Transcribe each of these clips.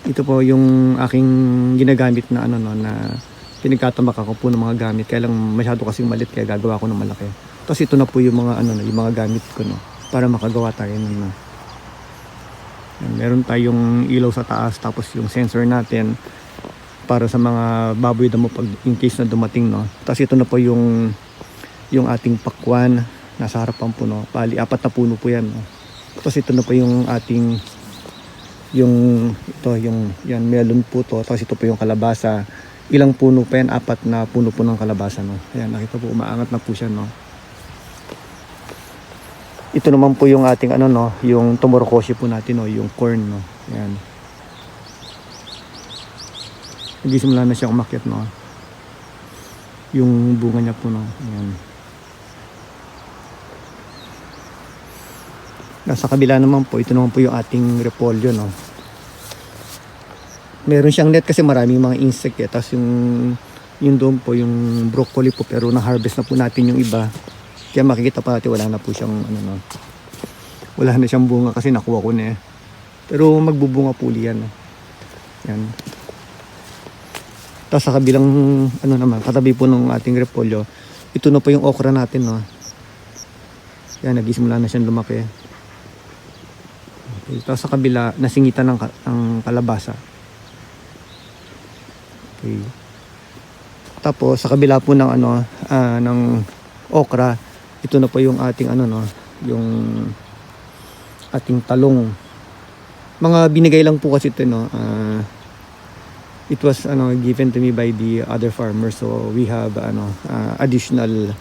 Ito po yung aking ginagamit na ano no, na pinagtatamak ako po ng mga gamit. Kaya lang masyado kasing malit kaya gagawa ko ng malaki. Tapos ito na po yung mga ano no, yung mga gamit ko no, para makagawa tayo ng meron tayong ilaw sa taas, tapos yung sensor natin para sa mga baboy damo pag in case na dumating no. Tapos ito na po yung ating pakwan nasa harapan po no. Bali 4 na puno po yan no. Tapos ito na po yung ating yan melon po to. Tapos ito po yung kalabasa. Ilang puno pa yan? 4 na puno po ng kalabasa no. Ayan, nakita po umaangat na po siya no. Ito naman po yung ating ano no, yung tomorokoshi po natin no, yung corn no. Ayan. Nagsisimula na siya umakyat no. Yung bunga niya po no. Ayan. Nasa kabila naman po, ito naman po yung ating repolyo no. Meron siyang net kasi maraming mga insect eh. Tapos yung doon po yung broccoli po, pero na-harvest na po natin yung iba. Kaya makikita pa natin wala na po siyang ano no. Wala na siyang bunga kasi nakuha ko na eh. Pero magbubunga po yan no. Yan. Tapos sa kabilang ano naman, katabi po ng ating repolyo, ito na po yung okra natin no. Yan, nagsisimula na siyang lumaki. Okay. Tapos sa kabila, nasingitan ng kalabasa. Okay. Tapos sa kabila po ng ano, ng okra, ito na po yung ating ano no, yung ating talong. Mga binigay lang po kasi ito no. It was ano given to me by the other farmer, so we have ano additional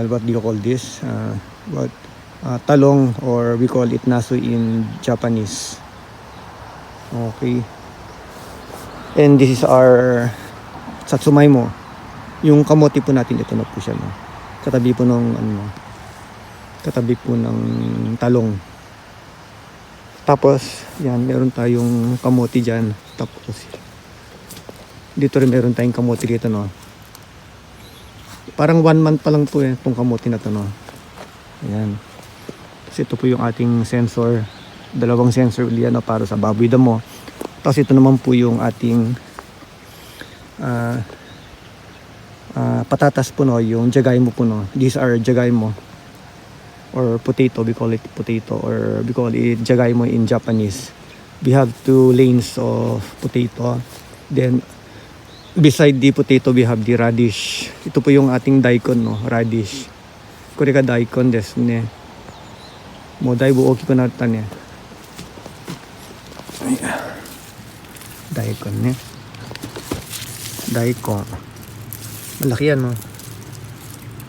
what do you call this? Talong, or we call it naso in Japanese. Okay. And this is our satsumai mo. Yung kamote po natin, ito na po siya no. Katabi po ng ano, katabi po ng talong. Tapos yan, meron tayong kamote diyan. Tapos dito rin meron tayong kamote dito no. Parang 1 month pa lang po eh itong kamote na to no. Ayan. Kasi ito po yung ating sensor. 2 sensor ulit no, para sa baboy damo. Tapos ito naman po yung ating patatas po no, yung jagaimo po no. These are jagaimo or potato, we call it potato, or we call it jagaimo in Japanese. We have 2 lanes of potato. Then beside the potato we have the radish. Ito po yung ating daikon no, radish. Kore ga daikon desu ne. Mo daibu okiku natta ne. Daikon ne. Daikon. Malaki yan no.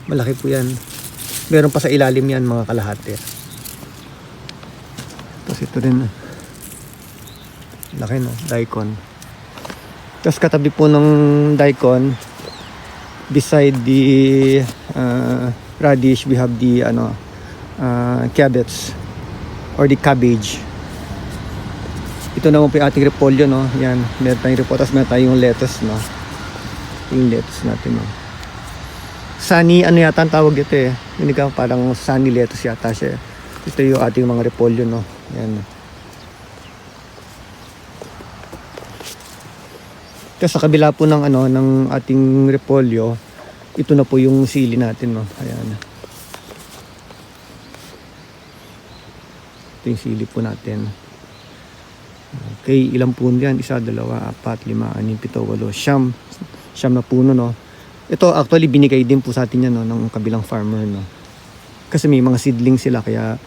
Malaki po yan. Meron pa sa ilalim yan mga kalahati. Tapos ito rin. Laki no, daikon. Tapos katabi po ng daikon, beside the radish, we have the cabbage or the cabbage. Ito naman po yung ating repolyo no. Yan, meron tayong repolyo, tapos meron tayong lettuce no. Yung lettuce natin no. Sunny ano yata ang tawag ito eh. Hindi ka parang sunny lettuce yata siya. Ito yung ating mga repolyo no. Yan. Tapos sa kabila po ng ano ng ating repolyo, ito na po yung sili natin no. Ayan. Ito yung sili po natin. Okay, ilang puno yan? 1, 2, 4, 5, 6, 7, 8, 9 na puno no. Ito actually binigay din po sa atin yan no, ng kabilang farmer no. Kasi may mga seedling sila kaya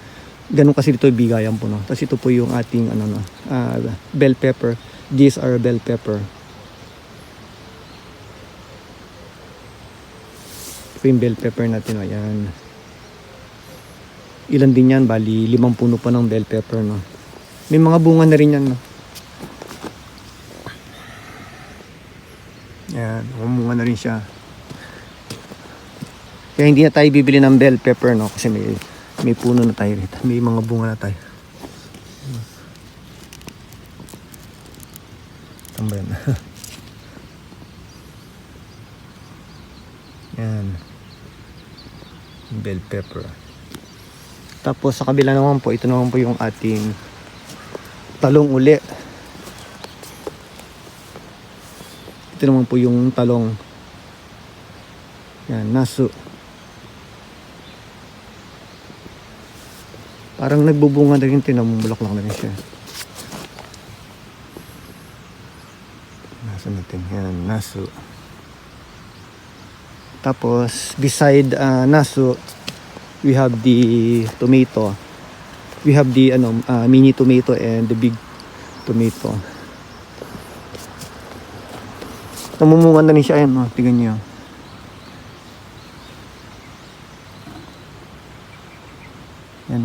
ganun kasi dito bigayan po no. Tapos ito po yung ating ano no, bell pepper. These are bell pepper. Ito yung bell pepper natin no. Ayan. Ilan din yan? Bali 5 puno pa ng bell pepper no. May mga bunga na rin yan no. Ayan, bumunga na rin siya. Kaya hindi na tayo bibili ng bell pepper no, kasi may puno na tayo rito. May mga bunga na tayo. Tambayan. Yan. Bell pepper. Tapos sa kabila naman po, ito naman po yung ating talong uli. Ito naman po yung talong. Yan, naso. Parang nagbubunga na rin, tinamumulaklak na rin siya. Nasa natin, yan, naso. Tapos, beside naso, we have the tomato. We have the mini tomato and the big tomato. Namumunga na rin siya, ayan, tingnan niyo. Yan,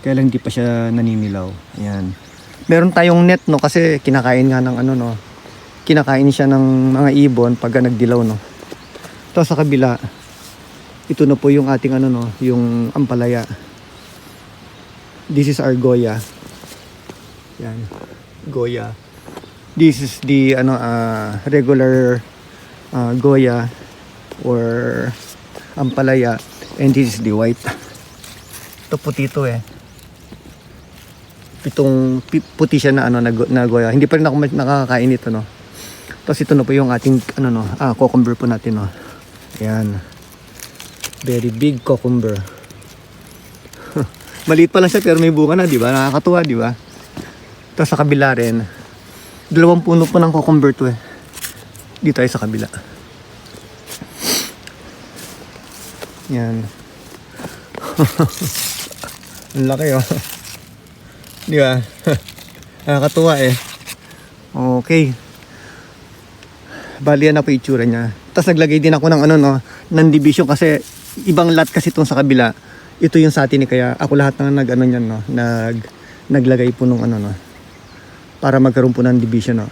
kaya lang di pa siya naninilaw. Ayan. Meron tayong net, no, kasi kinakain nga ng kinakain siya ng mga ibon pag nagdilaw, no. Ito sa kabila, ito na po yung ating yung ampalaya. This is our Goya. Yan, Goya. This is the regular Goya or ampalaya, and this is the white. Ito puti ito pitong puti siya na Goya. Hindi pa rin ako nakakain ito, no. Tapos ito na po yung ating cucumber po natin, no. Ayan. Very big cucumber. Maliit pa lang siya pero may bunga na, di ba? Nakakatuwa, di ba? Tapos sa kabila rin, 2 puno po ng cucumber to dito tayo sa kabila. Yan. Ang laki, di ba? Nakakatuwa Okay. Bali yan na po itsura niya. Tapos naglagay din ako ng ng division kasi ibang lot kasi itong sa kabila. Ito yung sa atin kaya ako lahat na naglagay po nung para magkaroon po ng division,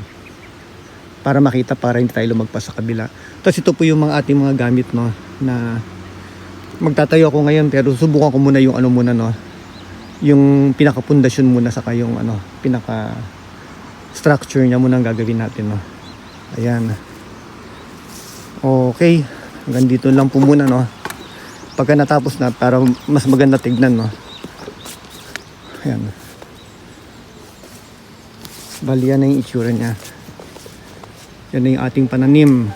para makita, para hindi tayo lumagpas sa kabila. Tapos ito po yung mga ating mga gamit, no, na magtatayo ako ngayon, pero susubukan ko muna yung yung pinaka-pundasyon muna, saka yung pinaka structure niya muna ang gagawin natin, no. Ayan. Okay, hanggang dito lang po muna, no. Pagka natapos na, para mas maganda tignan, no. Ayan. Bali yan na yung itsura niya. Yan na yung ating pananim.